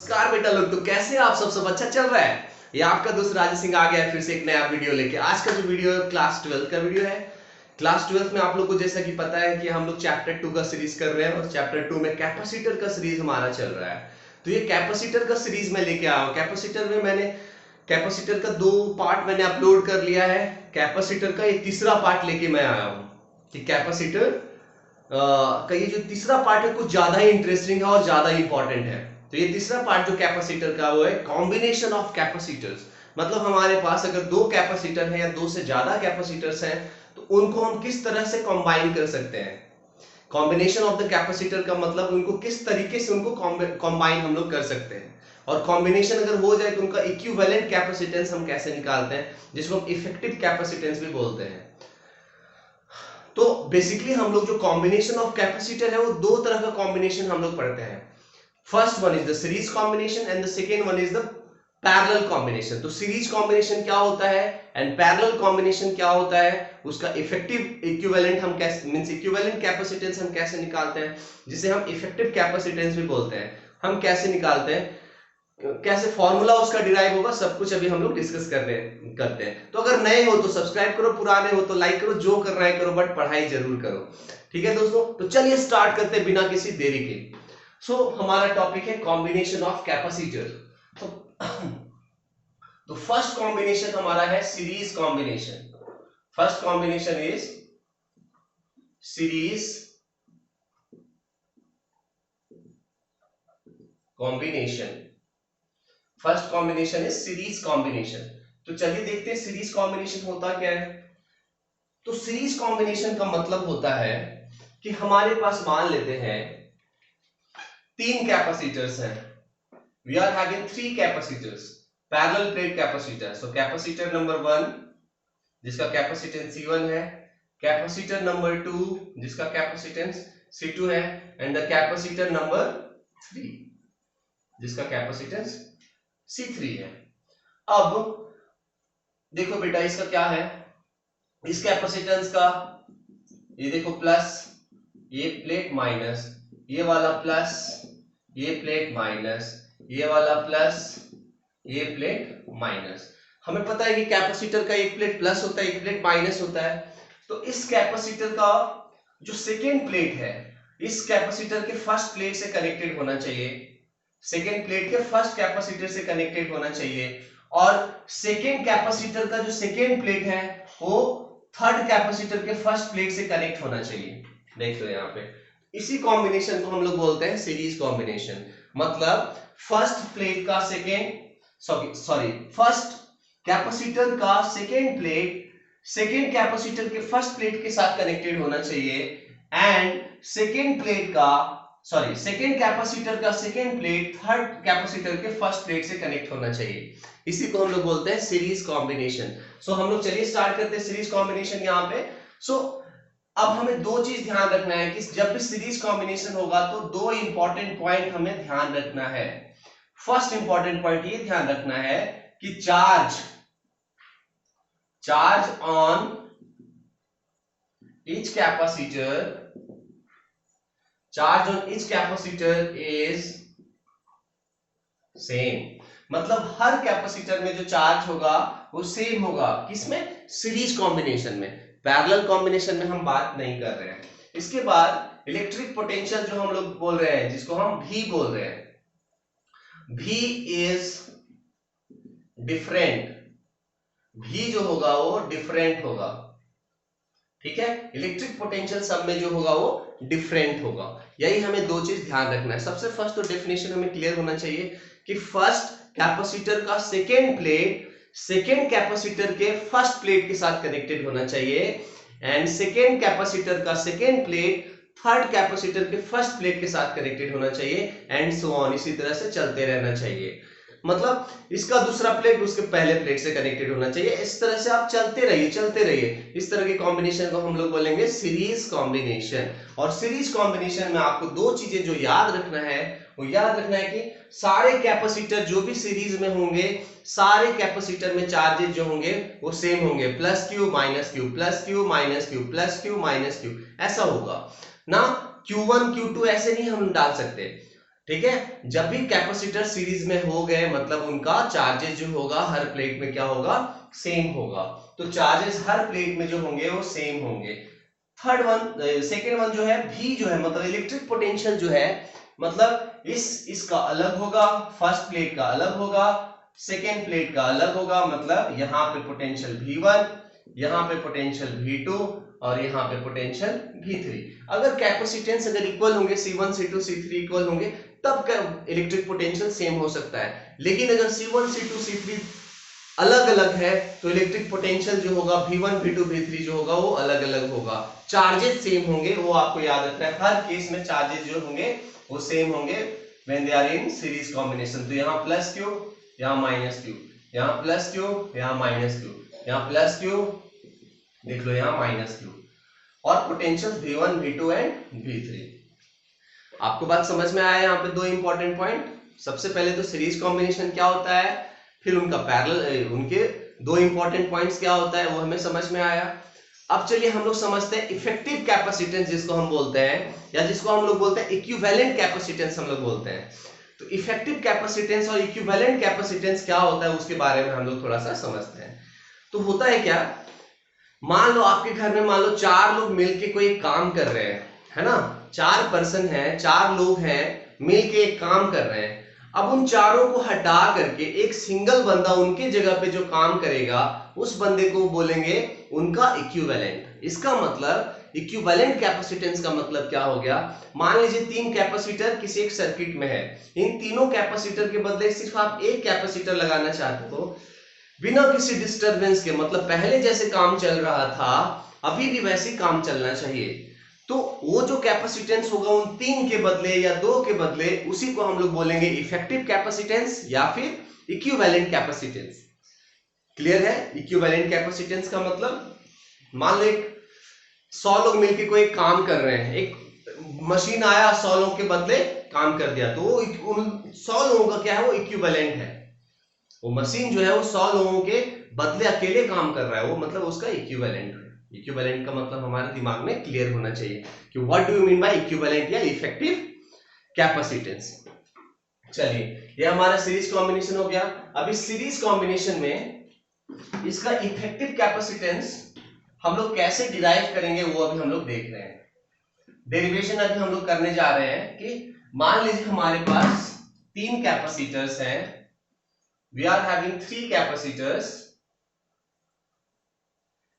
नमस्कार बेटा लोग, तो कैसे आप सब अच्छा चल रहा है। ये आपका दोस्त राजेश सिंह आ गया है फिर से एक नया वीडियो लेके। आज का जो वीडियो है क्लास 12 का वीडियो है। क्लास 12 में आप लोग को जैसा कि पता है कि हम लोग चैप्टर 2 का सीरीज कर रहे हैं और चैप्टर 2 में कैपेसिटर का सीरीज हमारा चल रहा है। तो ये कैपेसिटर का सीरीज में लेके आया हूं। कैपेसिटर में मैंने कैपेसिटर का 2 पार्ट मैंने अपलोड कर लिया है। कैपेसिटर का ये तीसरा पार्ट लेके मैं आया हूं कि कैपेसिटर का ये जो तीसरा पार्ट है कुछ ज्यादा ही इंटरेस्टिंग है और ज्यादा ही इंपॉर्टेंट है। तो ये तीसरा पार्ट जो कैपेसिटर का वो है कॉम्बिनेशन ऑफ कैपेसिटर्स। मतलब हमारे पास अगर दो कैपेसिटर है या दो से ज्यादा कैपेसिटर्स हैं तो उनको हम किस तरह से कंबाइन कर सकते हैं। कॉम्बिनेशन ऑफ द कैपेसिटर का मतलब उनको किस तरीके से उनको कंबाइन हम लोग कर सकते हैं। और कॉम्बिनेशन अगर हो जाए तो उनका इक्विवेलेंट कैपेसिटेंस हम कैसे निकालते हैं, जिसको हम इफेक्टिव कैपेसिटेंस भी बोलते हैं। तो बेसिकली हम लोग जो कॉम्बिनेशन ऑफ कैपेसिटर है वो दो तरह का कॉम्बिनेशन हम लोग पढ़ते हैं। First one is the series combination and the second one is the parallel combination. तो सीरीज कॉम्बिनेशन क्या होता है एंड पैरेलल कॉम्बिनेशन क्या होता है, उसका इफेक्टिव इक्विवेलेंट हम कैसे मींस इक्विवेलेंट कैपेसिटेंस हम कैसे निकालते हैं, जिसे हम इफेक्टिव कैपेसिटेंस भी बोलते हैं, हम कैसे निकालते हैं, कैसे फॉर्मूला उसका डिराइव होगा, सब कुछ अभी हम लोग डिस्कस करते हैं। तो अगर नए हो तो सब्सक्राइब करो, पुराने हो तो लाइक करो, जो करना है करो, बट पढ़ाई जरूर करो। ठीक है दोस्तों, तो चलिए स्टार्ट करते हैं बिना किसी देरी के। हमारा टॉपिक है कॉम्बिनेशन ऑफ कैपेसिटर। तो फर्स्ट कॉम्बिनेशन हमारा है series combination. First combination is series combination. First combination is series combination. तो चलिए देखते हैं सीरीज कॉम्बिनेशन होता क्या है। तो सीरीज कॉम्बिनेशन का मतलब होता है कि हमारे पास मान लेते हैं तीन कैपेसिटर्स हैं। We are having three capacitors, parallel plate capacitor. So capacitor number 1 जिसका कैपेसिटेंस C1 है, कैपेसिटर नंबर 2 जिसका कैपेसिटेंस C2 है, एंड द कैपेसिटर नंबर 3 जिसका कैपेसिटेंस C3 है। अब देखो बेटा इसका क्या है, इस कैपेसिटेंस का ये देखो प्लस, ये प्लेट माइनस, ये वाला प्लस, ये प्लेट माइनस, ये वाला प्लस, ये प्लेट माइनस। हमें पता है कि कैपेसिटर का एक प्लेट प्लस होता है, एक प्लेट माइनस होता है। तो इस कैपेसिटर का जो सेकेंड प्लेट है, इस कैपेसिटर के फर्स्ट प्लेट से कनेक्टेड होना चाहिए, सेकेंड प्लेट के फर्स्ट कैपेसिटर से कनेक्टेड होना चाहिए, और सेकेंड कैपेसिटर का जो सेकेंड प्लेट है वो थर्ड कैपेसिटर के फर्स्ट प्लेट से कनेक्ट होना चाहिए। देख लो यहाँ पे, इसी कॉम्बिनेशन को हम लोग बोलते हैं सीरीज कॉम्बिनेशन। मतलब फर्स्ट प्लेट का फर्स्ट कैपेसिटर का सेकेंड प्लेट सेकेंड कैपेसिटर के फर्स्ट प्लेट के साथ कनेक्टेड होना चाहिए, एंड सेकेंड कैपेसिटर का सेकेंड प्लेट थर्ड कैपेसिटर के फर्स्ट प्लेट से कनेक्ट होना चाहिए। इसी को हम लोग बोलते हैं सीरीज कॉम्बिनेशन। हम लोग चलिए स्टार्ट करते हैं सीरीज कॉम्बिनेशन यहाँ पे। अब हमें दो चीज ध्यान रखना है कि जब भी सीरीज कॉम्बिनेशन होगा तो दो इंपॉर्टेंट पॉइंट हमें ध्यान रखना है। फर्स्ट इंपॉर्टेंट पॉइंट ये ध्यान रखना है कि charge on each capacitor is same. मतलब हर कैपेसिटर में जो चार्ज होगा वो सेम होगा। किसमें? सीरीज कॉम्बिनेशन में। पैरेलल कॉम्बिनेशन में हम बात नहीं कर रहे हैं। इसके बाद इलेक्ट्रिक पोटेंशियल जो हम लोग बोल रहे हैं, जिसको हम V बोल रहे हैं, V इज डिफरेंट। V जो होगा वो डिफरेंट होगा। ठीक है, इलेक्ट्रिक पोटेंशियल सब में जो होगा वो डिफरेंट होगा। यही हमें दो चीज ध्यान रखना है। सबसे फर्स्ट तो डेफिनेशन हमें क्लियर होना चाहिए कि फर्स्ट कैपेसिटर का सेकेंड प्लेट सेकेंड कैपेसिटर के फर्स्ट प्लेट के साथ कनेक्टेड होना चाहिए, एंड सेकेंड कैपेसिटर का सेकेंड प्लेट थर्ड कैपेसिटर के फर्स्ट प्लेट के साथ कनेक्टेड होना चाहिए, एंड सो ऑन। इसी तरह से चलते रहना चाहिए। मतलब इसका दूसरा प्लेट उसके पहले प्लेट से कनेक्टेड होना चाहिए। इस तरह से आप चलते रहिए। इस तरह के कॉम्बिनेशन को हम लोग बोलेंगे सीरीज कॉम्बिनेशन। और सीरीज कॉम्बिनेशन में आपको दो चीजें जो याद रखना है, वो याद रखना है कि सारे कैपेसिटर जो भी सीरीज में होंगे, सारे कैपेसिटर में चार्जेस जो होंगे वो सेम होंगे, plus Q minus Q, plus Q minus Q, plus Q minus Q, ऐसा होगा ना। Q1 Q2 ऐसे नहीं हम डाल सकते। ठीक है। जब भी कैपेसिटर सीरीज में हो गए मतलब उनका चार्जेस जो होगा हर प्लेट में क्या होगा, सेम होगा। तो चार्जेस हर प्लेट में जो होंगे वो सेम होंगे। थर्ड वन, सेकेंड वन जो है भी जो है मतलब इलेक्ट्रिक पोटेंशियल जो है मतलब इसका अलग होगा, फर्स्ट प्लेट का अलग होगा, सेकेंड प्लेट का अलग होगा। मतलब यहाँ पे पोटेंशियल V1, यहाँ पे पोटेंशियल V2 और यहाँ पे पोटेंशियल V3। अगर कैपेसिटेंस अगर इक्वल होंगे, C1 C2 C3 इक्वल होंगे तब इलेक्ट्रिक पोटेंशियल सेम हो सकता है। लेकिन अगर C1 C2 C3 अलग अलग है तो इलेक्ट्रिक पोटेंशियल जो होगा V1 V2 V3 जो होगा वो अलग अलग होगा। चार्जेस सेम होंगे, वो आपको याद रखना है। हर केस में चार्जेस जो होंगे वो सेम होंगे when they are in series combination. तो यहाँ प्लस क्यू, यहाँ माइनस क्यू, यहाँ प्लस क्यू, यहाँ माइनस क्यू, यहाँ प्लस क्यू, देख लो यहाँ माइनस क्यू। और potential V1 V2 and V3। आपको बात समझ में आया? यहाँ पे दो इंपॉर्टेंट पॉइंट। सबसे पहले तो सीरीज कॉम्बिनेशन क्या होता है, फिर उनका पैरेलल, उनके दो इंपॉर्टेंट पॉइंट्स क्या होता है वो हमें समझ में आया। अब चलिए हम लोग समझते हैं इफेक्टिव कैपेसिटेंस जिसको हम बोलते हैं, या जिसको हम लोग बोलते हैं इक्विवेलेंट कैपेसिटेंस हम लोग बोलते हैं। तो इफेक्टिव कैपेसिटेंस और इक्विवेलेंट कैपेसिटेंस क्या होता है उसके बारे में हम लोग थोड़ा सा समझते हैं। तो होता है क्या, मान लो आपके घर में मान लो 4 लोग मिलके कोई काम कर रहे हैं, है ना। 4 पर्सन हैं, 4 लोग हैं मिलके एक काम कर रहे हैं। अब उन चारों को हटा करके एक सिंगल बंदा उनके जगह पे जो काम करेगा उस बंदे को बोलेंगे उनका इक्विवेलेंट। इसका मतलब इक्विवेलेंट कैपेसिटेंस का मतलब क्या हो गया, मान लीजिए 3 कैपेसिटर किसी एक सर्किट में है, इन तीनों कैपेसिटर के बदले सिर्फ आप एक कैपेसिटर लगाना चाहते हो बिना किसी डिस्टरबेंस के, मतलब पहले जैसे काम चल रहा था अभी भी वैसे काम चलना चाहिए। तो वो जो कैपेसिटेंस होगा उन 3 के बदले या 2 के बदले उसी को हम लोग बोलेंगे इफेक्टिव कैपेसिटेंस या फिर इक्विवेलेंट कैपेसिटेंस। क्लियर है? इक्विवेलेंट कैपेसिटेंस का मतलब मान लो एक 100 लोग मिलकर कोई काम कर रहे हैं, एक मशीन आया 100 लोगों के बदले काम कर दिया, तो वो 100 लोगों का क्या है, वो इक्विवेलेंट है। वो मशीन जो है वो 100 लोगों के बदले अकेले काम कर रहा है, वो मतलब उसका इक्विवेलेंट है। इक्विवेलेंट का मतलब हमारे दिमाग में क्लियर होना चाहिए कि what do you mean by equivalent या इफेक्टिव कैपेसिटेंस। चलिए ये हमारा सीरीज कॉम्बिनेशन हो गया। अब इस सीरीज कॉम्बिनेशन में इसका इफेक्टिव कैपेसिटेंस हम लोग कैसे डिराइव करेंगे वो अभी हम लोग देख रहे हैं। डेरिवेशन अभी हम लोग करने जा रहे हैं कि मान लीजिए हमारे पास 3 कैपेसिटर्स हैं, we are having 3 capacitors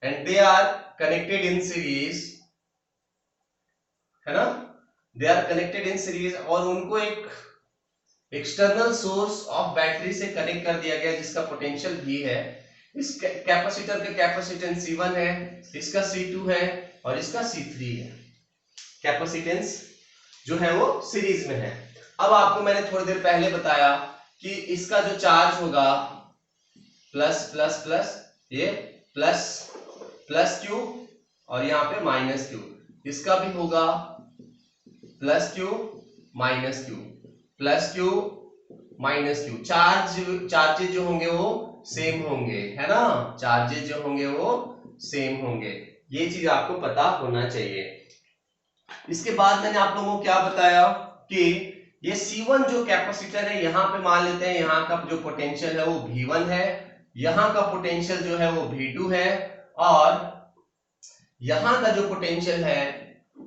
and they are connected in series, है ना। they are connected in series और उनको एक एक्सटर्नल सोर्स ऑफ बैटरी से कनेक्ट कर दिया गया जिसका पोटेंशियल V है। इस कैपेसिटर का कैपेसिटेंस C1 है, इसका C2 है और इसका C3 है। कैपेसिटेंस जो है वो सीरीज में है। अब आपको मैंने थोड़ी देर पहले बताया कि इसका जो चार्ज होगा प्लस प्लस प्लस, ये प्लस प्लस क्यू और यहाँ पे माइनस क्यू, इसका भी होगा plus Q minus Q, plus Q minus Q. Charges जो होंगे वो सेम होंगे, है ना। चार्जेज जो होंगे वो सेम होंगे, ये चीज आपको पता होना चाहिए। इसके बाद मैंने आप लोगों को क्या बताया कि ये C1 जो कैपेसिटर है यहाँ पे मान लेते हैं यहाँ का जो पोटेंशियल है वो V1 है, यहाँ का पोटेंशियल जो है वो V2 है और यहाँ का जो पोटेंशियल है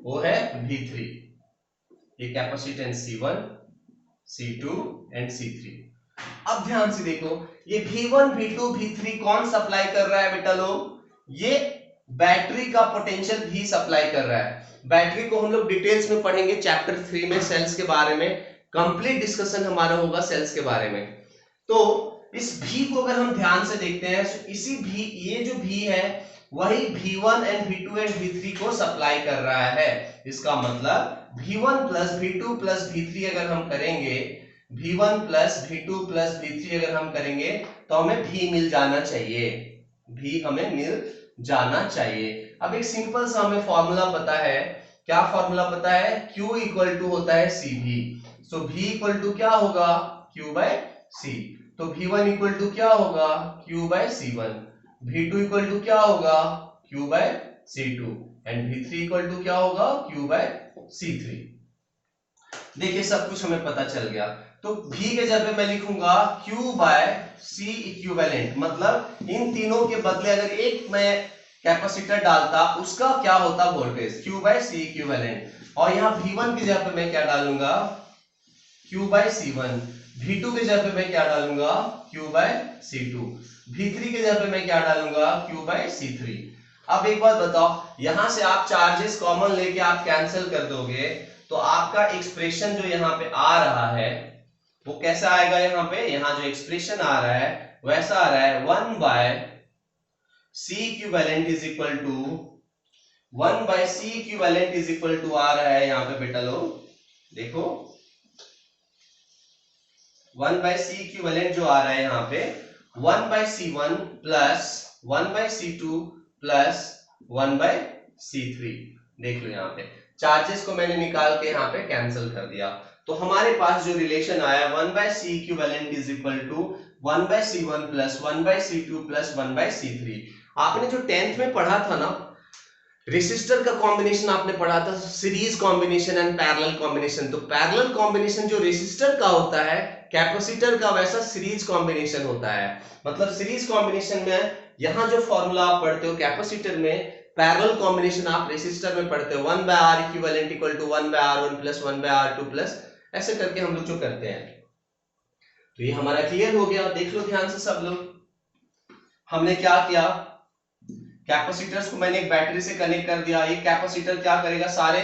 वो है V3। ये capacitance C1, C2 and C3। अब ध्यान से देखो ये V1 V2 V3 कौन सप्लाई कर रहा है बेटा लोग, ये बैटरी का पोटेंशियल भी सप्लाई कर रहा है। बैटरी को हम लोग डिटेल्स में पढ़ेंगे चैप्टर 3 में, सेल्स के बारे में कंप्लीट डिस्कशन हमारा होगा सेल्स के बारे में। तो इस V को अगर हम ध्यान से देखते हैं तो इसी V, ये जो V है वही V1 and V2 and V3 को सप्लाई कर रहा है। इसका मतलब V1 plus V2 plus V3 अगर हम करेंगे, V1 plus V2 plus V3 अगर हम करेंगे तो हमें V मिल जाना चाहिए, V हमें मिल जाना चाहिए। अब एक सिंपल सा हमें फॉर्मूला पता है, क्या फॉर्मूला पता है, Q इक्वल टू होता है CV। So V equal to क्या होगा, Q बाय C। तो V1 इक्वल टू क्या होगा, Q by C1। V2 equal to क्या होगा, Q by C2 and V3 equal to क्या होगा, Q बाय C3। देखिए सब कुछ हमें पता चल गया। तो V के जगह पे मैं लिखूंगा Q बाय C इक्विवेलेंट, मतलब इन तीनों के बदले अगर एक मैं कैपेसिटर डालता उसका क्या होता voltage, Q by C equivalent. और यहाँ V1 की जगह पे मैं क्या डालूंगा, Q बाय C1। V2 की जगह पे मैं क्या डालूंगा, Q बाय C2। V3 की जगह पे मैं क्या डालूंगा, Q बाय C3। अब एक बात बताओ, यहां से आप चार्जेस कॉमन लेके आप कैंसिल कर दोगे तो आपका एक्सप्रेशन जो यहाँ पे आ रहा है वो कैसा आएगा, यहाँ जो एक्सप्रेशन आ रहा है वैसा आ रहा है 1 by C equivalent is equal to 1 by C equivalent is equal to आ रहा है यहाँ पे बेटा लोग देखो 1 बाय C इक्विवेलेंट जो आ रहा है यहाँ पे 1 by C1 plus 1 by C2 plus 1 by C3। देख लो यहाँ पे चार्जेस को मैंने निकाल के यहाँ पे कैंसिल कर दिया, तो हमारे पास जो रिलेशन आया 1 by C equivalent is equal to 1 by C1 plus 1 by C2 plus 1 by C3। आपने जो 10th में पढ़ा था ना रेसिस्टर का कॉम्बिनेशन आपने पढ़ा था series combination and parallel combination. तो पैरेलल कॉम्बिनेशन जो रेसिस्टर का होता है कैपेसिटर का वैसा सीरीज कॉम्बिनेशन होता है। मतलब सीरीज कॉम्बिनेशन में यहाँ जो फॉर्मूला आप पढ़ते हो कैपेसिटर में, पैरेलल कॉम्बिनेशन आप रेसिस्टर में पढ़ते हो 1 by R equivalent equal to 1 by R1 plus 1 by R2 plus ऐसे करके हम लोग जो करते हैं। तो ये हमारा क्लियर हो गया। देख लो ध्यान से सब लोग, हमने क्या किया, कैपेसिटर्स को मैंने एक बैटरी से कनेक्ट कर दिया। ये कैपेसिटर क्या करेगा, सारे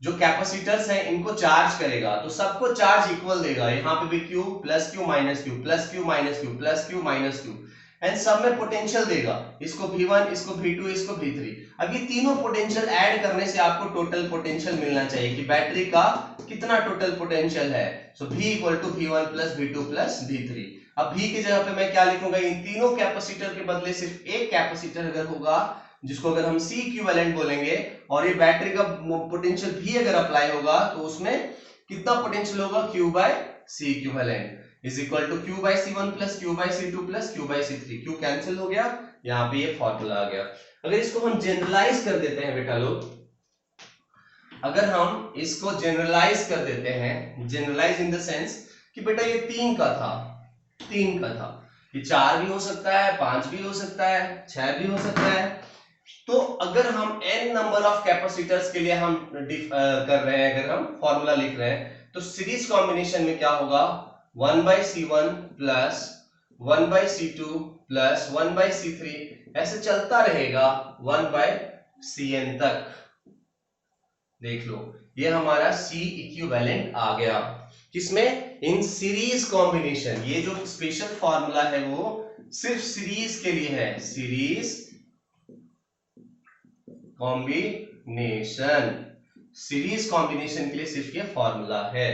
जो कैपेसिटर्स हैं इनको चार्ज करेगा, तो सबको चार्ज इक्वल देगा। यहाँ पे भी Q plus Q minus Q plus Q minus Q plus Q minus Q and सब में पोटेंशियल देगा, इसको V1 इसको V2 इसको V3। अब ये तीनों पोटेंशियल ऐड करने से आपको टोटल पोटेंशियल मिलना चाहिए कि बैटरी का कितना टोटल पोटेंशियल है। So V equal to V1 plus V2 plus V3। अब V की जगह पे मैं क्या लिखूंगा, इन तीनों कैपेसिटर के बदले सिर्फ एक कैपेसिटर अगर होगा जिसको अगर हम C इक्विवेलेंट बोलेंगे और ये बैटरी का पोटेंशियल भी अगर अप्लाई होगा तो उसमें कितना पोटेंशियल होगा, Q by C equivalent is equal to Q by C1 plus Q by C2 plus Q by C3। Q cancel हो गया, यहाँ पे ये फॉर्मूला आ गया। अगर इसको हम जनरलाइज कर देते हैं बेटा लोग, अगर हम इसको जनरलाइज कर देते हैं, जनरलाइज इन द सेंस कि बेटा ये 3 का था, 3 का था, ये 4 भी हो सकता है, 5 भी हो सकता है, 6 भी हो सकता है। तो अगर हम n नंबर ऑफ कैपेसिटर्स के लिए हम कर रहे हैं, अगर हम फॉर्मूला लिख रहे हैं तो सीरीज कॉम्बिनेशन में क्या होगा 1 by C1 plus 1 by C2 plus 1 by C3 ऐसे चलता रहेगा 1 बाय Cn तक। देख लो ये हमारा C इक्विवेलेंट आ गया, किसमें, इन सीरीज कॉम्बिनेशन। ये जो स्पेशल फॉर्मूला है वो सिर्फ सीरीज के लिए है, सीरीज कॉम्बिनेशन, सीरीज कॉम्बिनेशन के लिए सिर्फ ये फॉर्मूला है।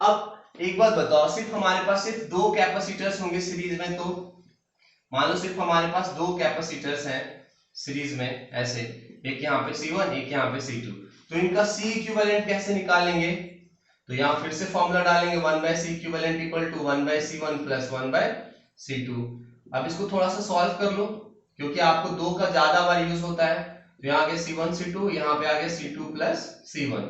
अब एक बात बताओ, सिर्फ हमारे पास सिर्फ 2 कैपेसिटर्स होंगे सीरीज में, तो मान लो सिर्फ हमारे पास 2 कैपेसिटर्स हैं सीरीज में ऐसे, एक यहाँ पे C1 एक यहाँ पे C2, तो इनका C इक्विवेलेंट कैसे निकालेंगे, तो यहाँ फिर से फॉर्मूला डालेंगे 1 by C equivalent equal to 1 by C1 plus 1 by C2। अब इसको थोड़ा सा सॉल्व कर लो, क्योंकि आपको 2 का ज्यादा बार यूज होता है, तो यहाँ आगे C1 C2, यहाँ पे आगे C2 प्लस C1,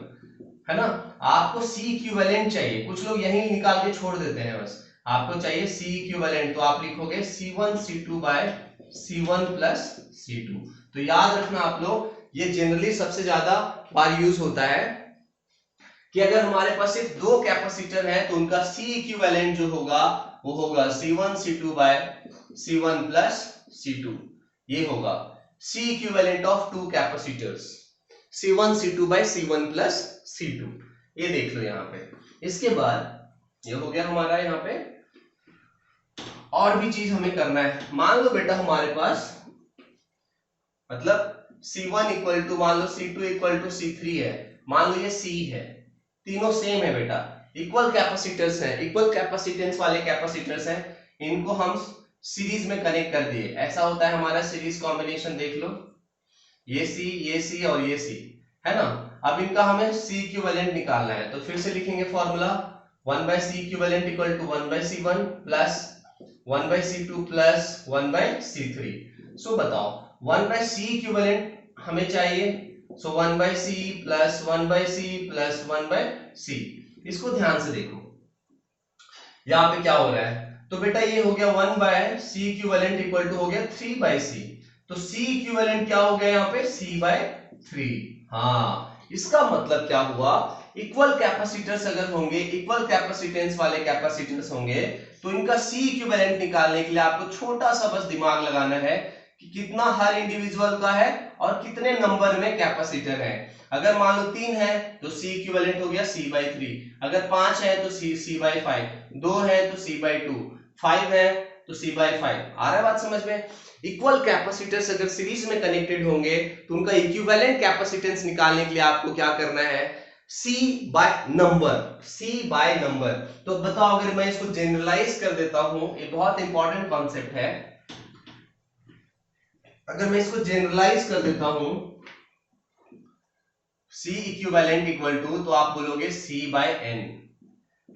है ना। आपको C इक्विवेलेंट चाहिए, कुछ लोग यही निकाल के छोड़ देते हैं, बस आपको चाहिए C इक्विवेलेंट, तो आप लिखोगे C1 C2 by C1 plus C2। तो याद रखना आप लोग, ये जनरली सबसे ज्यादा बार यूज होता है कि अगर हमारे पास सिर्फ 2 कैपेसिटर है तो उनका C इक्विवेलेंट जो होगा वो होगा C1 C2 by C1 plus C2। ये होगा C equivalent of 2 capacitors, C1 C2 by C1 plus C2। ये देख लो यहाँ पे। इसके बाद ये हो गया हमारा, यहाँ पे और भी चीज हमें करना है। मान लो बेटा हमारे पास मतलब C1 इक्वल टू, मान लो C2 इक्वल टू C3 है, मान लो ये C है, तीनों सेम है बेटा, इक्वल कैपेसिटर्स हैं, इक्वल कैपेसिटेंस वाले कैपेसिटर्स हैं, इनको हम सीरीज में कनेक्ट कर दिए। ऐसा होता है हमारा सीरीज कॉम्बिनेशन, देख लो ये C और ये C, है ना। अब इनका हमें C इक्विवेलेंट निकालना है, तो फिर से लिखेंगे formula 1 by C equivalent equal to 1 by C1 plus 1 by C2 plus 1 by C3। So बताओ 1 बाय C इक्विवेलेंट हमें चाहिए, so 1 by C plus 1 by C plus 1 by C। इसको ध्यान से देखो, यहाँ पे क्या हो रहा है, तो बेटा ये हो गया 1 by C equivalent equal to हो गया 3 बाय सी, तो सी इक्विवेलेंट क्या हो गया यहाँ पे c बाय 3। हाँ, इसका मतलब क्या हुआ, इक्वल कैपेसिटर्स अगर होंगे, इक्वल कैपेसिटेंस वाले कैपेसिटर्स होंगे, तो इनका सी इक्विवेलेंट निकालने के लिए आपको छोटा सा बस दिमाग लगाना है कि कितना हर इंडिविजुअल का है और कितने नंबर में कैपेसिटर है। अगर मान लो 3 है तो C इक्विवेलेंट हो गया C बाई 3, अगर 5 है तो C बाई 5, 2 है तो C बाई 2, 5 है तो C बाई 5। आ रहा है बात समझ में? इक्वल कैपेसिटर्स अगर सीरीज में कनेक्टेड होंगे तो उनका इक्विवेलेंट कैपेसिटेंस निकालने के लिए आपको क्या करना है, C बाय नंबर। तो बताओ, अगर मैं इसको जनरलाइज कर देता हूं, ये बहुत इंपॉर्टेंट कॉन्सेप्ट है, अगर मैं इसको जनरलाइज कर देता हूं C इक्विवेलेंट इक्वल टू, तो आप बोलोगे C बाय n,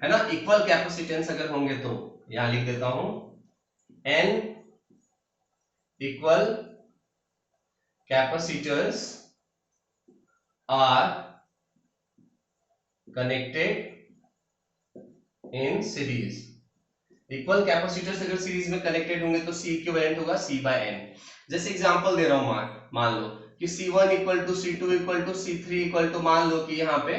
है ना। इक्वल कैपेसिटेंस अगर होंगे तो यहां लिख देता हूं n equal capacitors are connected in series. Equal capacitors अगर सीरीज में कनेक्टेड होंगे तो C इक्विवेलेंट होगा C बाय n। जैसे एग्जांपल दे रहा हूं, मान लो कि C1 equal to C2 equal to C3 equal to, मान लो कि यहाँ पे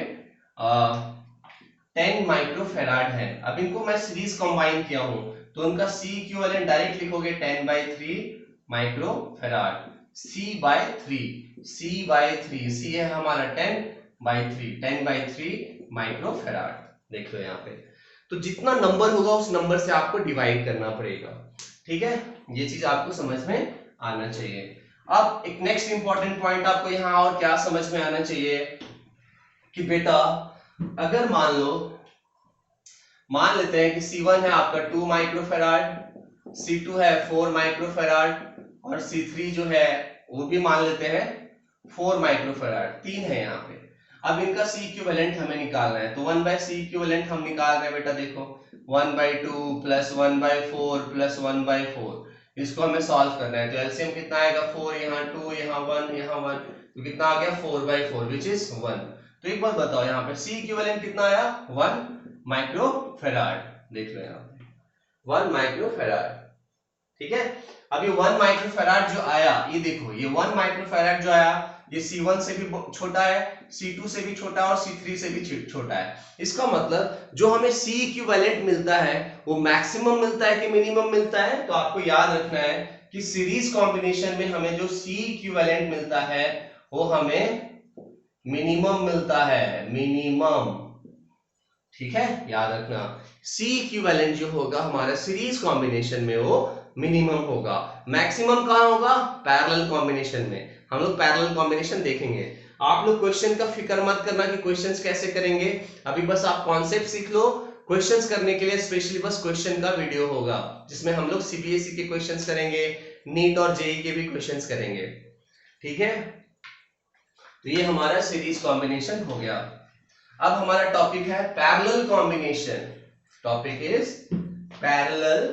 10 माइक्रोफेराड है। अब इनको मैं सीरीज कंबाइन किया हूं तो उनका C इक्विवेलेंट डायरेक्ट लिखोगे 10 by 3 microfarad, C by 3, C है हमारा 10 बाई 3, 10 बाई 3 माइक्रोफेराड। देख लो यहाँ पे, तो जितना नंबर होगा उस नंबर से आपको डिवाइड करना पड़ेगा, ठीक है। ये चीज आपको समझ में आना चाहिए। अब एक नेक्स्ट इंपॉर्टेंट पॉइंट आपको यहाँ और क्या समझ में आना चाहिए कि बेटा अगर मान लेते हैं कि C1 है आपका 2 माइक्रोफेराड, C2 है 4 माइक्रोफेराड और C3 जो है वो भी मान लेते हैं 4 माइक्रोफेराड, 3 है यहाँ पे। अब इनका C इक्विवेलेंट हमें निकालना है, तो 1 बाय C इक्विवेलेंट हम निकाल रहे हैं बेटा। देखो 1 by 2 plus 1 by 4 plus 1 by 4, इसको हमें सॉल्व करना है। तो एलसीएम कितना आएगा, 4 यहाँ 2 यहाँ 1 यहाँ 1, तो कितना आ गया 4 बाई 4 विच इज 1। तो एक बार बताओ यहाँ पे C इक्विवेलेंट कितना आया, 1 माइक्रोफेराड। देख लो यहाँ पे 1 माइक्रोफेराड, ठीक है। अब ये 1 माइक्रोफेराड जो आया, ये देखो ये 1 माइक्रोफेराड जो आया, ये C1 से भी छोटा है, C2 से भी छोटा है और C3 से भी छोटा है। इसका मतलब जो हमें C इक्विवेलेंट मिलता है वो मैक्सिमम मिलता है कि मिनिमम मिलता है। तो आपको याद रखना है कि सीरीज कॉम्बिनेशन में हमें जो C इक्विवेलेंट मिलता है वो हमें मिनिमम मिलता है, मिनिमम, ठीक है, याद रखना। C इक्विवेलेंट जो होगा हमारा सीरीज कॉम्बिनेशन में वो मिनिमम होगा। मैक्सिमम कहां होगा, पैरेलल कॉम्बिनेशन में। हम लोग पैरेलल कॉम्बिनेशन देखेंगे। आप लोग क्वेश्चन का फिक्र मत करना कि क्वेश्चंस कैसे करेंगे, अभी बस आप कॉन्सेप्ट सीख लो। क्वेश्चंस करने के लिए स्पेशली बस क्वेश्चन का वीडियो होगा जिसमें हम लोग सीबीएसई के क्वेश्चंस करेंगे, नीट और जेईई के भी क्वेश्चंस करेंगे, ठीक है। तो ये हमारा सीरीज कॉम्बिनेशन हो गया। अब हमारा टॉपिक है parallel combination. Topic is parallel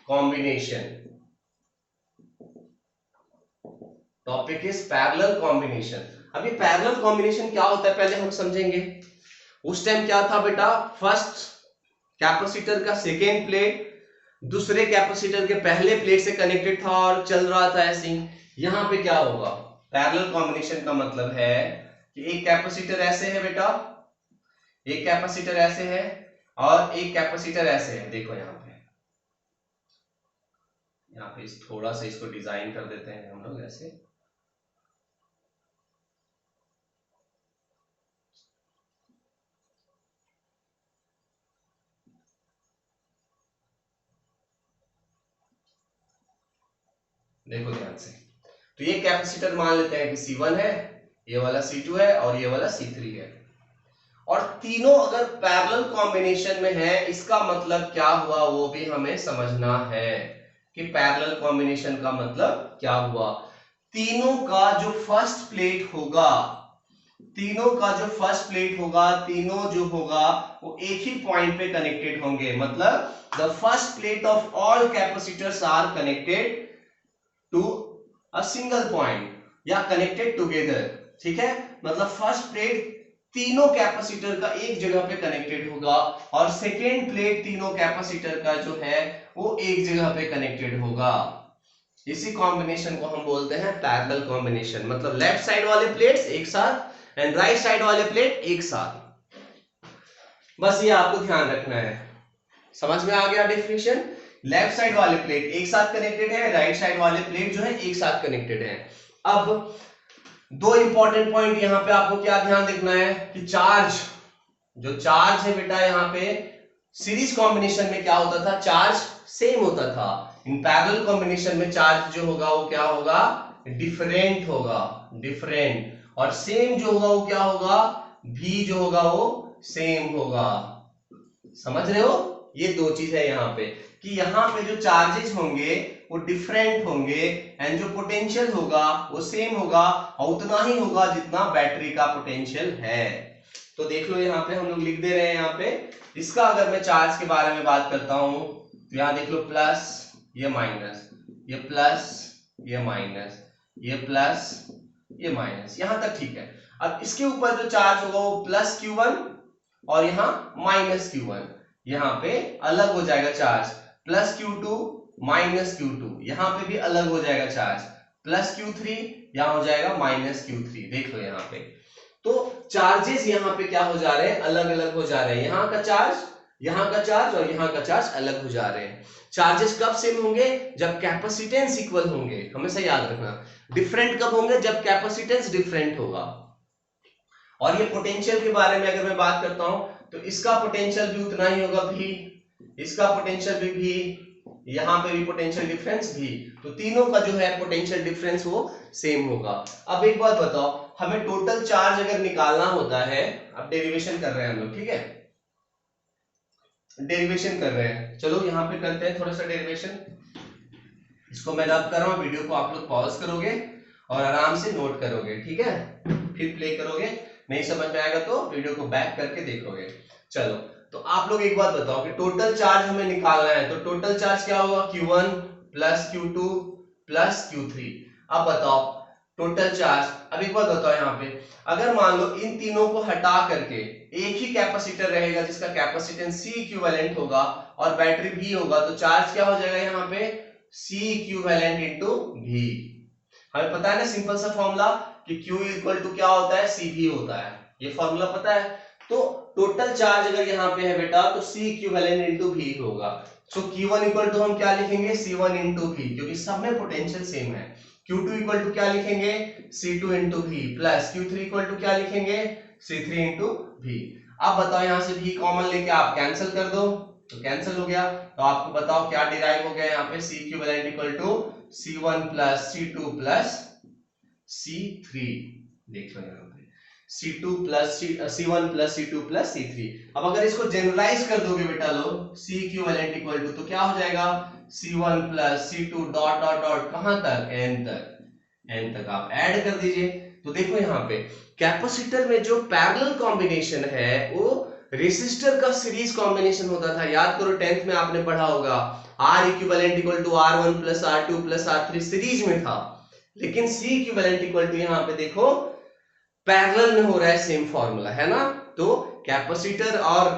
combination. Topic is parallel combination. अभी पैरेलल कॉम्बिनेशन क्या होता है पहले हम समझेंगे। उस टाइम क्या था बेटा, फर्स्ट कैपेसिटर का सेकेंड प्लेट दूसरे कैपेसिटर के पहले प्लेट से कनेक्टेड था और चल रहा था ऐसे ही। यहां पे क्या होगा, पैरेलल कॉम्बिनेशन का मतलब है कि एक कैपेसिटर ऐसे है बेटा, एक कैपेसिटर ऐसे है और एक कैपेसिटर ऐसे है। देखो यहाँ पे थोड़ा सा इसको डिजाइन कर देते हैं हम लोग ऐसे। देखो ध्यान से, तो ये कैपेसिटर मान लेते हैं कि C1 है, ये वाला C2 है और ये वाला C3 है, और तीनों अगर पैरेलल कॉम्बिनेशन में है, इसका मतलब क्या हुआ वो भी हमें समझना है कि पैरेलल कॉम्बिनेशन का मतलब क्या हुआ। तीनों का जो फर्स्ट प्लेट होगा, तीनों जो होगा वो एक ही पॉइंट पे कनेक्टेड होंगे। मतलब the first plate of all capacitors are connected to a single point या कनेक्टेड टुगेदर। ठीक है, मतलब फर्स्ट प्लेट तीनों कैपेसिटर का एक जगह पे कनेक्टेड होगा और सेकेंड प्लेट तीनों कैपेसिटर का जो है वो एक जगह पे कनेक्टेड होगा। इसी कॉम्बिनेशन को हम बोलते हैं पैरेलल कॉम्बिनेशन, मतलब लेफ्ट साइड वाले प्लेट्स एक साथ एंड राइट साइड वाले प्लेट एक साथ। बस ये आपको ध्यान रखना है। समझ में आ गया डेफिनेशन? लेफ्ट साइड वाले प्लेट एक साथ कनेक्टेड है, राइट साइड वाले प्लेट जो है एक साथ कनेक्टेड है। अब दो इंपॉर्टेंट पॉइंट यहां पे आपको क्या ध्यान देखना है कि चार्ज, जो चार्ज है बेटा यहाँ पे सीरीज कॉम्बिनेशन में क्या होता था, चार्ज सेम होता था। इन पैरेलल कॉम्बिनेशन में चार्ज जो होगा वो क्या होगा, डिफरेंट होगा, डिफरेंट। और सेम जो होगा वो क्या होगा, भी जो होगा वो सेम होगा। समझ रहे हो? ये दो चीज है यहाँ पे कि यहाँ पे जो चार्जेस होंगे वो डिफरेंट होंगे एंड जो पोटेंशियल होगा वो सेम होगा और उतना ही होगा जितना बैटरी का पोटेंशियल है। तो देख लो यहाँ पे हम लोग लिख दे रहे हैं यहाँ पे। इसका अगर मैं चार्ज के बारे में बात करता हूं तो यहाँ देख लो प्लस, ये माइनस, ये प्लस, ये माइनस, ये प्लस, ये माइनस, यहां तक ठीक है। अब इसके ऊपर जो चार्ज होगा वो प्लस Q1 और यहाँ माइनस Q1, यहाँ पे अलग हो जाएगा charge. Plus Q2 minus Q2, यहाँ पे भी अलग हो जाएगा चार्ज। प्लस Q3 यहाँ हो जाएगा माइनस Q3। देख लो यहाँ पे तो चार्जेस यहाँ पे क्या हो जा रहे हैं, अलग अलग हो जा रहे हैं। यहाँ का चार्ज, यहाँ का चार्ज और यहाँ का चार्ज अलग हो जा रहे हैं। चार्जेस कब सेम होंगे, जब कैपेसिटेंस इक्वल होंगे, हमेशा याद रखना। डिफरेंट कब होंगे, जब कैपेसिटेंस डिफरेंट होगा। और ये पोटेंशियल के बारे में अगर मैं बात करता हूं तो इसका पोटेंशियल भी उतना ही होगा भी, इसका पोटेंशियल भी, यहाँ पे भी पोटेंशियल डिफरेंस भी। तो तीनों का जो है पोटेंशियल डिफरेंस वो सेम होगा। अब एक बात बताओ, हमें टोटल चार्ज अगर निकालना होता है, अब डेरिवेशन कर रहे हैं हम लोग, ठीक है, डेरिवेशन कर रहे हैं, चलो यहाँ पे करते हैं थोड़ा सा डेरिवेशन। इसको मैं रब कर रहा हूँ, वीडियो को आप लोग पॉज करोगे और आराम से नोट करोगे, ठीक है, फिर प्ले करोगे। नहीं समझ में आएगा तो वीडियो को बैक करके देखोगे। चलो, तो आप लोग एक बात बताओ कि टोटल चार्ज हमें निकालना है, तो टोटल चार्ज क्या होगा, Q1 plus Q2 plus Q3। अब बताओ टोटल चार्ज। अब एक बात बताओ यहाँ पे, अगर मान लो इन तीनों को हटा करके एक ही कैपेसिटर रहेगा जिसका कैपेसिटेंस C इक्विवेलेंट होगा और बैटरी V होगा, तो चार्ज क्या हो जाएगा यहाँ पे, C इक्विवेलेंट इंटू V। हमें पता है ना सिंपल सा फॉर्मूला कि Q इक्वल टू क्या होता है, CV होता है, ये फॉर्मूला पता है। तो टोटल चार्ज अगर यहाँ पे है बेटा तो C इक्विवेलेंट इंटू V होगा। सो Q1 इक्वल टू हम क्या लिखेंगे, C1 इंटू V, क्योंकि सब में पोटेंशियल सेम है। Q2 इक्वल टू क्या लिखेंगे, C2 into V, plus Q3 equal to क्या लिखेंगे, C3 इंटू V। अब बताओ यहाँ से V कॉमन लेके आप कैंसिल कर दो, तो कैंसिल हो गया। तो आपको बताओ क्या डिराइव हो गया यहाँ पे, C equivalent equal to C1 plus C2 plus C3। देख लो यहाँ पे C2 plus C1 plus C2 plus C3। अब अगर इसको जनरलाइज कर दोगे बेटा लोग, C इक्विवेलेंट इक्वल टू, तो क्या हो जाएगा, C1 plus C2 dot dot dot कहां तक, n तक, n तक आप ऐड कर दीजिए। तो देखो यहाँ पे कैपेसिटर में जो पैरेलल कॉम्बिनेशन है वो रेसिस्टर का सीरीज कॉम्बिनेशन होता था। याद करो 10th में आपने पढ़ा होगा, R equivalent equal to R1 plus R2 plus R3 series में था, लेकिन C इक्विवेलेंट इक्वल टू यहाँ पे देखो पैरेलल में हो रहा है, सेम फॉर्मूला है ना। तो कैपेसिटर और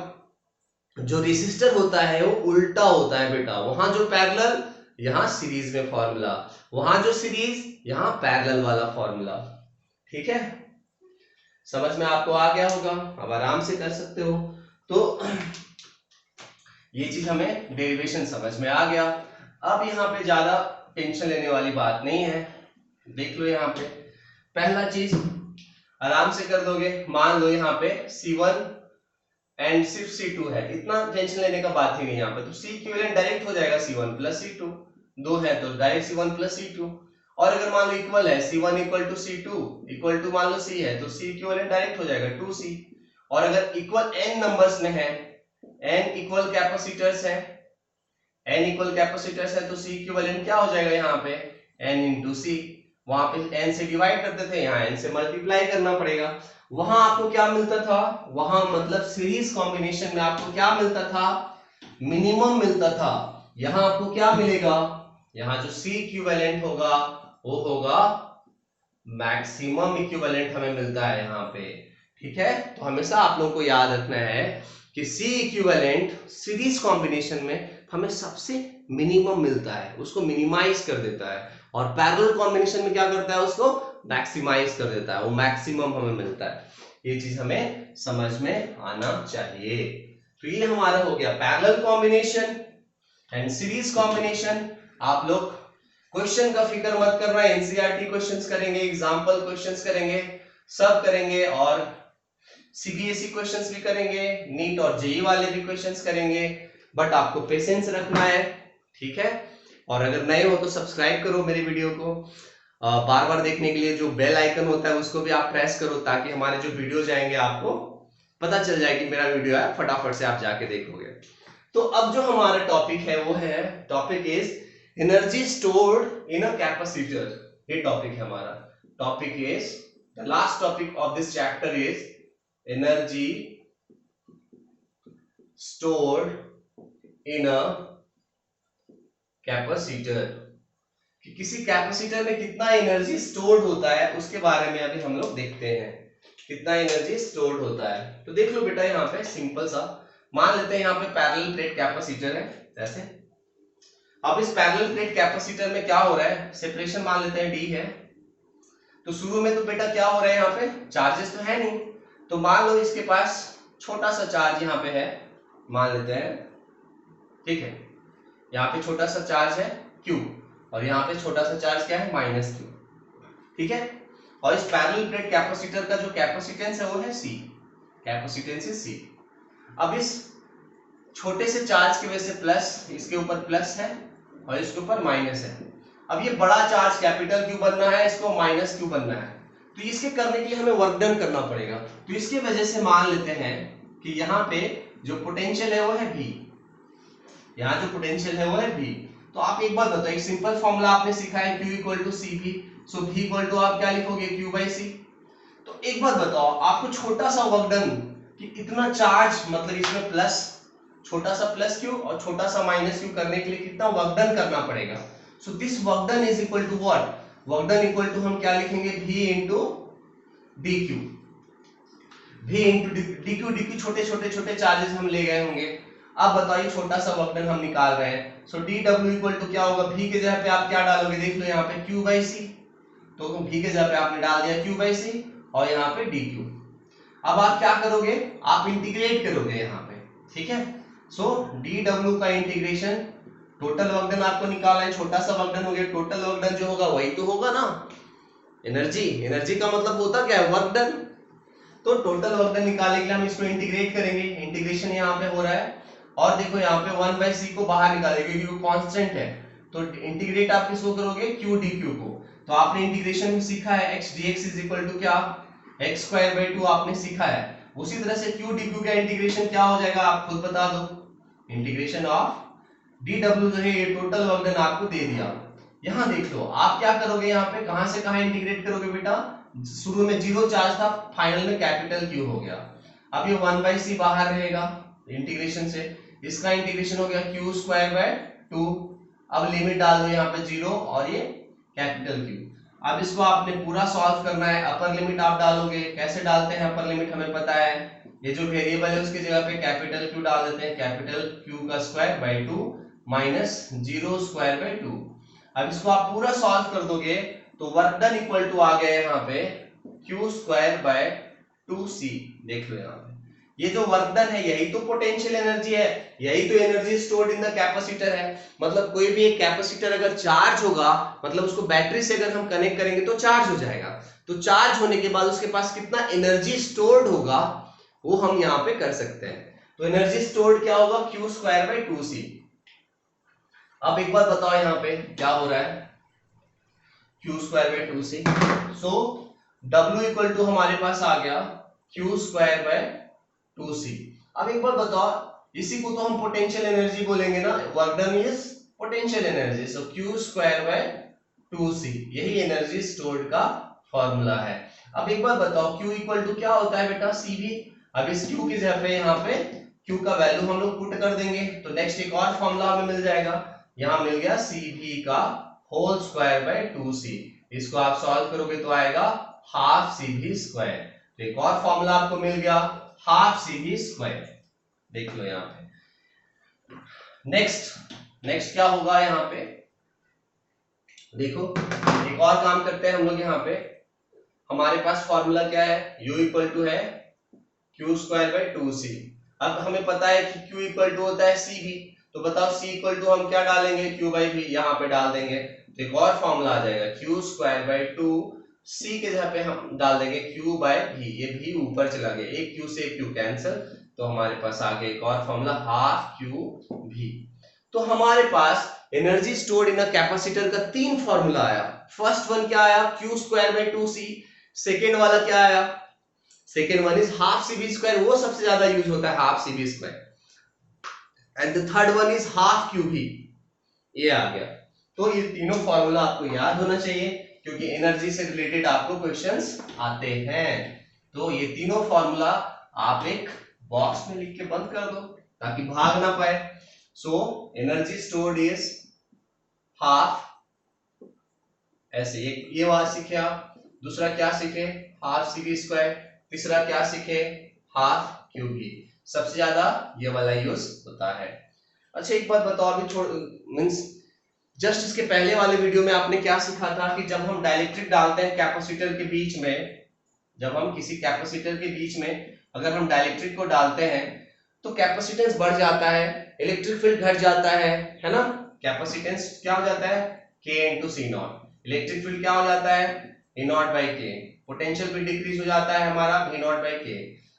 जो रेसिस्टर होता है वो उल्टा होता है बेटा, वहां जो पैरेलल यहाँ सीरीज में फॉर्मूला, वहां जो सीरीज यहाँ पैरेलल वाला फॉर्मूला। ठीक है, समझ में आपको आ गया होगा, अब आराम से कर सकते हो। तो ये चीज हमें डेरिवेशन समझ में आ गया। अब यहाँ पे ज्यादा टेंशन लेने वाली बात नहीं है। देख लो यहाँ पे पहला चीज आराम से कर दोगे। मान लो यहाँ पे C1 एंड सिर्फ C2 है, इतना टेंशन लेने का बात ही नहीं यहाँ पे। तो C इक्विवेलेंट डायरेक्ट हो जाएगा C1 प्लस C2, दो है तो डायरेक्ट C1 प्लस C2। और अगर मान लो इक्वल है, C1 equal to C2 equal to मान लो C है, तो C इक्विवेलेंट डायरेक्ट हो जाएगा 2C। और अगर इक्वल n नंबर्स में है, n इक्वल कैपेसिटर्स है, n इक्वल कैपेसिटर्स है, तो C इक्विवेलेंट क्या हो जाएगा यहाँ पे, n इंटू C। वहां पे n से डिवाइड करते थे, यहाँ n से मल्टीप्लाई करना पड़ेगा। वहां आपको क्या मिलता था, वहां मतलब सीरीज कॉम्बिनेशन में आपको क्या मिलता था, मिनिमम मिलता था। यहां आपको क्या मिलेगा, यहां जो C इक्विवेलेंट होगा वो होगा मैक्सिमम इक्विवेलेंट हमें मिलता है यहाँ पे। ठीक है, तो हमेशा आप लोगों को याद रखना है कि सी इक्विवेलेंट सीरीज कॉम्बिनेशन में हमें सबसे मिनिमम मिलता है, उसको मिनिमाइज कर देता है, और पैरेलल कॉम्बिनेशन में क्या करता है, उसको मैक्सिमाइज कर देता है, वो मैक्सिमम हमें मिलता है। ये चीज हमें समझ में आना चाहिए। तो ये हमारा हो गया parallel combination and series combination. आप लोग क्वेश्चन का फिक्र मत करना, एनसीईआरटी क्वेश्चंस करेंगे, एग्जांपल क्वेश्चंस करेंगे, सब करेंगे, और सीबीएसई क्वेश्चंस भी करेंगे, नीट और जेईई वाले भी क्वेश्चंस करेंगे, बट आपको पेशेंस रखना है। ठीक है, और अगर नए हो तो सब्सक्राइब करो मेरी वीडियो को, बार बार देखने के लिए जो बेल आइकन होता है उसको भी आप प्रेस करो, ताकि हमारे जो वीडियो जाएंगे आपको पता चल जाए कि मेरा वीडियो है, फटाफट से आप जाके देखोगे। तो अब जो हमारा टॉपिक है वो है, topic is energy stored in a capacitor. ये टॉपिक है हमारा। Topic is, the last topic of this chapter is energy stored in a capacitor. कि किसी कैपेसिटर में कितना एनर्जी स्टोर्ड होता है उसके बारे में अभी हम लोग देखते हैं, कितना एनर्जी स्टोर्ड होता है। तो देख लो बेटा, यहाँ पे सिंपल सा मान लेते हैं, यहाँ पे पैरेलल प्लेट कैपेसिटर है ऐसे। अब इस पैरेलल प्लेट कैपेसिटर में क्या हो रहा है, सेपरेशन मान लेते हैं डी है। तो शुरू में तो बेटा क्या हो रहा है, यहाँ पे चार्जेस तो है नहीं, तो मान लो इसके पास छोटा सा चार्ज यहाँ पे है, मान लेते हैं। ठीक है, यहाँ पे छोटा सा चार्ज है Q, और यहाँ पे छोटा सा चार्ज क्या है, -Q। ठीक है, और इस पैरेलल प्लेट कैपेसिटर का जो कैपेसिटेंस है वो है C, कैपेसिटेंस इज C। अब इस छोटे से चार्ज की वजह से प्लस, इसके ऊपर प्लस है और इसके ऊपर माइनस है। अब ये बड़ा चार्ज कैपिटल Q बनना है, इसको -Q बनना है, तो इसके करने के लिए हमें वर्क डन करना पड़ेगा। तो इसकी वजह से मान लेते हैं कि यहाँ पे जो पोटेंशियल है वो है V, यहाँ जो पोटेंशियल है वो है V। तो आप एक बात बताओ, एक सिंपल फॉर्मूला आपने सीखा है Q equal to CP, so V equal to आप क्या लिखोगे, Q बाई C। तो एक बात बताओ, आपको छोटा सा वर्क डन कि इतना चार्ज, मतलब इसमें प्लस, छोटा सा प्लस Q और छोटा सा -Q करने के लिए कितना वर्क डन करना पड़ेगा। So this work done is equal to what, work done equal to हम क्या लिखेंगे, V into dQ। V into dQ, dQ छोटे छोटे छोटे चार्जेस हम ले गए होंगे। अब बताइए छोटा सा वर्क डन हम निकाल रहे हैं, सो dW इक्वल टू क्या होगा, V के जगह पे आप क्या डालोगे, देख लो यहाँ पे Q बाई C, तो V के जगह पे आपने डाल दिया Q बाई C और यहाँ पे dQ। अब आप क्या करोगे, आप इंटीग्रेट करोगे यहाँ पे। ठीक है, सो dW का इंटीग्रेशन, टोटल वर्क डन आपको निकालना है, छोटा सा वर्क डन हो गया, टोटल वर्क डन जो होगा वही तो होगा ना, एनर्जी। एनर्जी का मतलब होता क्या है, वर्क डन। तो टोटल वर्क डन निकालने के लिए हम इसको इंटीग्रेट करेंगे, इंटीग्रेशन यहाँ पे हो रहा है, और देखो यहाँ पे 1/c को बाहर निकालेंगे क्योंकि वो कांस्टेंट है, तो इंटीग्रेट आप किसको करोगे, Q dQ को। तो आपने इंटीग्रेशन में सीखा है x dx is equal to क्या, x²/2 आपने सीखा है। उसी तरह से Q dQ का इंटीग्रेशन क्या हो जाएगा, आप खुद बता दो, इंटीग्रेशन ऑफ dW जो है ये टोटल वर्क डन आपको दे दिया। यहाँ देख लो आप क्या करोगे, यहाँ पे कहां से कहां इंटीग्रेट करोगे बेटा, शुरू में 0 चार्ज था, फाइनल में कैपिटल Q हो गया। अब ये 1/c बाहर रहेगा इंटीग्रेशन से, इसका इंटीग्रेशन हो गया Q²/2। अब लिमिट डाल दो यहाँ पे 0 और ये कैपिटल Q। अब इसको आपने पूरा सॉल्व करना है, अपर लिमिट आप डालोगे, कैसे डालते हैं अपर लिमिट हमें पता है, ये जो वेरिएबल है उसकी जगह पे कैपिटल Q डाल देते हैं, कैपिटल Q का स्क्वायर बाई 2 माइनस 0²/2। अब इसको आप पूरा सॉल्व कर दोगे तो वर्क डन इक्वल टू आ गया यहाँ पे Q²/2C। देख लो यहाँ पे ये जो वर्क डन है यही तो पोटेंशियल एनर्जी है, यही तो energy stored in the capacitor है। मतलब कोई भी एक कैपेसिटर अगर चार्ज होगा, मतलब उसको बैटरी से अगर हम कनेक्ट करेंगे तो चार्ज हो जाएगा, तो चार्ज होने के बाद उसके पास कितना एनर्जी स्टोर्ड होगा वो हम यहाँ पे कर सकते हैं। तो एनर्जी स्टोर्ड क्या होगा, Q²/2C। अब एक बार बताओ यहाँ पे क्या हो रहा है, Q²/2C। So W equal to हमारे पास आ गया Q²/2C। अब एक बार बताओ, इसी को तो हम पोटेंशियल एनर्जी बोलेंगे ना, work done is potential energy, so Q²/2C यही एनर्जी स्टोर्ड का फॉर्मूला है। अब एक बार बताओ Q इक्वल टू क्या होता है बेटा, CV। अब इस Q की जगह पे यहाँ पे Q का वैल्यू हम लोग पुट कर देंगे, तो नेक्स्ट एक और फॉर्मूला हमें मिल जाएगा, यहाँ मिल गया CV का होल स्क्वायर बाय 2C। इसको आप सॉल्व करोगे तो आएगा हाफ सी बी स्क्वायर। तो एक और फॉर्मूला आपको मिल गया हाफ सी बी स्क्वायर, देख लो यहाँ पे। नेक्स्ट क्या होगा यहाँ पे, देखो एक और काम करते हैं हम लोग यहाँ पे। हमारे पास फॉर्मूला क्या है, u इक्वल टू है क्यू स्क्वायर बाई 2c। अब हमें पता है कि q इक्वल टू होता है सी बी, तो बताओ c इक्वल टू हम क्या डालेंगे, q बाई v यहाँ पे डाल देंगे। तो एक और फॉर्मूला आ जाएगा क्यू स्क्वायर बाई 2 c के जगह पे हम डाल देंगे q बाई v। ये v ऊपर चला गया, एक q से एक q कैंसिल, तो हमारे पास आ गया एक और फॉर्मूला हाफ q v। तो हमारे पास energy stored in a capacitor का 3 फॉर्मूला आया। फर्स्ट वन क्या आया, q square by 2c। Second वाला क्या आया, second one is half C B square, वो सबसे ज्यादा यूज होता है half C B square. And the third one is half Q V, ये आ गया। तो ये तीनों फॉर्मूला आपको याद होना चाहिए क्योंकि एनर्जी से रिलेटेड आपको क्वेश्चंस आते हैं। तो ये तीनों फॉर्मूला आप एक बॉक्स में लिख के बंद कर दो ताकि भाग ना पाए। So energy stored is half, ऐसे ये वाला सीखे आप। दूसरा क्या सीखे, हाफ सी बी स्क्वायर। तीसरा क्या सीखे, हाफ क्यू बी। सबसे ज्यादा ये वाला यूज होता है। अच्छा एक बात बताओ, अभी मींस जस्ट इसके पहले वाले वीडियो में आपने क्या सीखा था कि जब हम डाइलेक्ट्रिक डालते हैं कैपेसिटर के बीच में, जब हम किसी कैपेसिटर के बीच में अगर हम डाइलेक्ट्रिक को डालते हैं तो कैपेसिटेंस बढ़ जाता है, इलेक्ट्रिक फील्ड घट जाता है ना। कैपेसिटेंस क्या हो जाता है, K into C naught. Electric field क्या हो जाता है, E naught by K. Potential भी डिक्रीज हो जाता है हमारा V नॉट बाई के।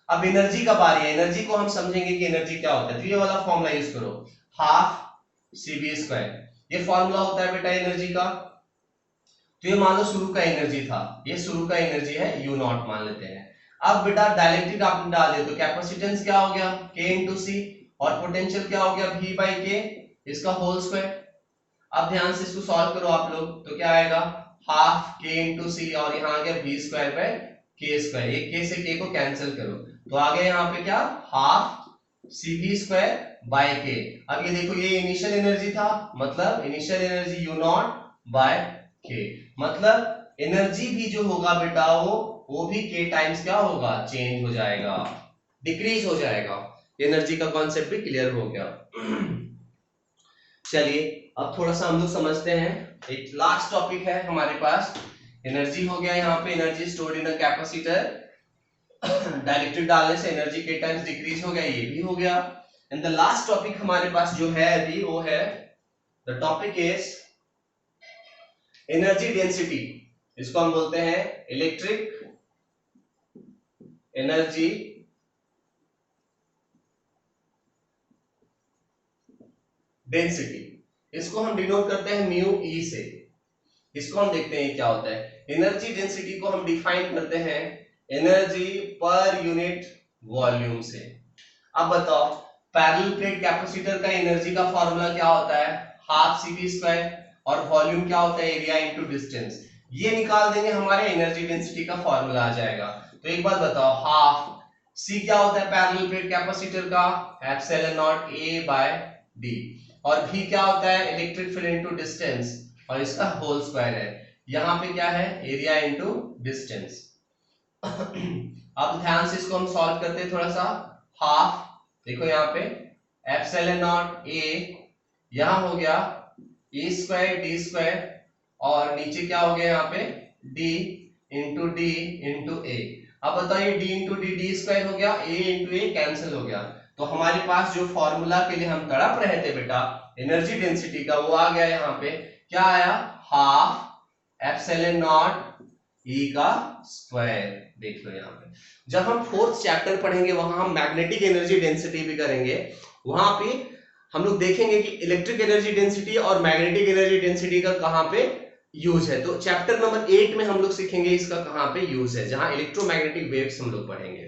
अब एनर्जी का बारी है, एनर्जी को हम समझेंगे कि एनर्जी क्या होता है। तो ये वाला फॉर्मूला यूज करो, हाफ सी बी स्क्वायर। ये फॉर्मूला होता है बेटा एनर्जी का। तो ये मान लो शुरू का एनर्जी था, ये शुरू का एनर्जी है U नॉट मान लेते हैं। अब बेटा डाइलेक्ट्रिक आपने डाल दिया तो कैपेसिटेंस क्या हो गया, K इंटू सी, और पोटेंशियल क्या हो गया, V बाई के, इसका होल स्क्वायर। अब ध्यान से इसको सॉल्व करो आप लोग, तो क्या आएगा, हाफ K इंटू सी, और यहाँ आ गया V square by K square. एक K से K को कैंसिल करो तो आ गया यहाँ पे क्या, half CV square by K। अब ये देखो ये इनिशियल एनर्जी था, मतलब initial energy U naught by K, मतलब एनर्जी भी जो होगा बेटा वो भी K टाइम्स क्या होगा, चेंज हो जाएगा, डिक्रीज हो जाएगा। एनर्जी का कॉन्सेप्ट भी क्लियर हो गया। चलिए अब थोड़ा सा हम लोग समझते हैं, एक लास्ट टॉपिक है हमारे पास। एनर्जी हो गया यहाँ पे, energy stored in a capacitor, dielectric डालने से एनर्जी के टाइम्स डिक्रीज हो गया, ये भी हो गया। एंड द लास्ट टॉपिक हमारे पास जो है अभी वो है, the topic is energy density. इसको हम बोलते हैं इलेक्ट्रिक एनर्जी डेंसिटी। इसको हम डिनोट करते हैं म्यू ई से। इसको हम देखते हैं क्या होता है। एनर्जी डेंसिटी को हम डिफाइन करते हैं एनर्जी पर यूनिट वॉल्यूम से। अब बताओ पैरेलल प्लेट कैपेसिटर का एनर्जी का फॉर्मूला क्या होता है, हाफ CV स्क्वायर, और वॉल्यूम क्या होता है, एरिया इनटू डिस्टेंस। ये निकाल देंगे, हमारे एनर्जी डेंसिटी का फॉर्मूला आ जाएगा। तो एक बात बताओ, हाफ C क्या होता है पैरेलल प्लेट कैपेसिटर का, epsilon naught A by D, और V क्या होता है इलेक्ट्रिक फील्ड इनटू डिस्टेंस, और इसका होल स्क्वायर है। यहाँ पे क्या है, एरिया इनटू डिस्टेंस। अब ध्यान से इसको हम सॉल्व करते हैं थोड़ा सा। हाफ देखो यहाँ पे एप्सिलॉन नॉट A, यहाँ हो गया E स्क्वायर D स्क्वायर, और नीचे क्या हो गया यहाँ पे D इंटू A। अब बताओ ये D इंटू D स्क्वायर हो गया, A इंटू A कैंसिल हो गया। तो हमारे पास जो फॉर्मूला के लिए हम तड़प रहे थे बेटा एनर्जी डेंसिटी का, वो आ गया यहाँ पे, क्या आया, हाफ एप्सिलॉन नॉट E का स्क्वायर। देख लो यहाँ पे जब हम फोर्थ चैप्टर पढ़ेंगे वहां हम मैग्नेटिक एनर्जी डेंसिटी भी करेंगे, वहां पे हम लोग देखेंगे कि इलेक्ट्रिक एनर्जी डेंसिटी और मैग्नेटिक एनर्जी डेंसिटी का कहां पे यूज है। तो चैप्टर नंबर 8 में हम लोग सीखेंगे इसका कहां पे यूज है, जहां इलेक्ट्रोमैग्नेटिक वेव्स हम लोग पढ़ेंगे।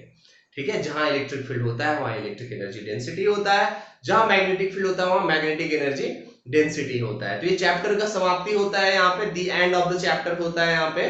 ठीक है, जहां इलेक्ट्रिक फील्ड होता है वहां इलेक्ट्रिक एनर्जी डेंसिटी होता है, जहां मैग्नेटिक फील्ड होता है वहां मैग्नेटिक एनर्जी डेंसिटी होता है। तो ये चैप्टर का समाप्ति होता है यहाँ पे, the end of the chapter होता है यहाँ पे।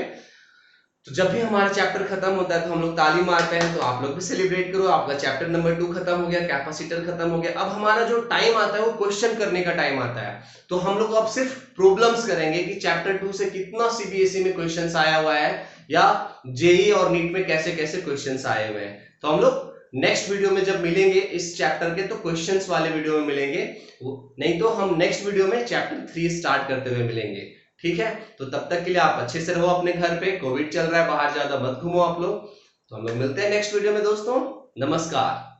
तो जब भी हमारा चैप्टर खत्म होता है तो हम लोग ताली मारते हैं, तो आप लोग भी सेलिब्रेट करो, आपका चैप्टर नंबर 2 खत्म हो गया, कैपेसिटर खत्म हो गया। अब हमारा जो टाइम आता है वो क्वेश्चन करने का टाइम आता है। तो हम लोग अब सिर्फ प्रॉब्लम्स करेंगे कि चैप्टर 2 से कितना सीबीएसई में क्वेश्चंस आया हुआ है या जेईई और नीट में कैसे कैसे क्वेश्चंस आए हुए हैं। तो हम लोग नेक्स्ट वीडियो में जब मिलेंगे इस चैप्टर के, तो क्वेश्चंस वाले वीडियो में मिलेंगे, नहीं तो हम नेक्स्ट वीडियो में चैप्टर 3 स्टार्ट करते हुए मिलेंगे। ठीक है, तो तब तक के लिए आप अच्छे से रहो अपने घर पे, कोविड चल रहा है, बाहर ज्यादा मत घूमो आप लोग। तो हम लोग मिलते हैं नेक्स्ट वीडियो में दोस्तों, नमस्कार।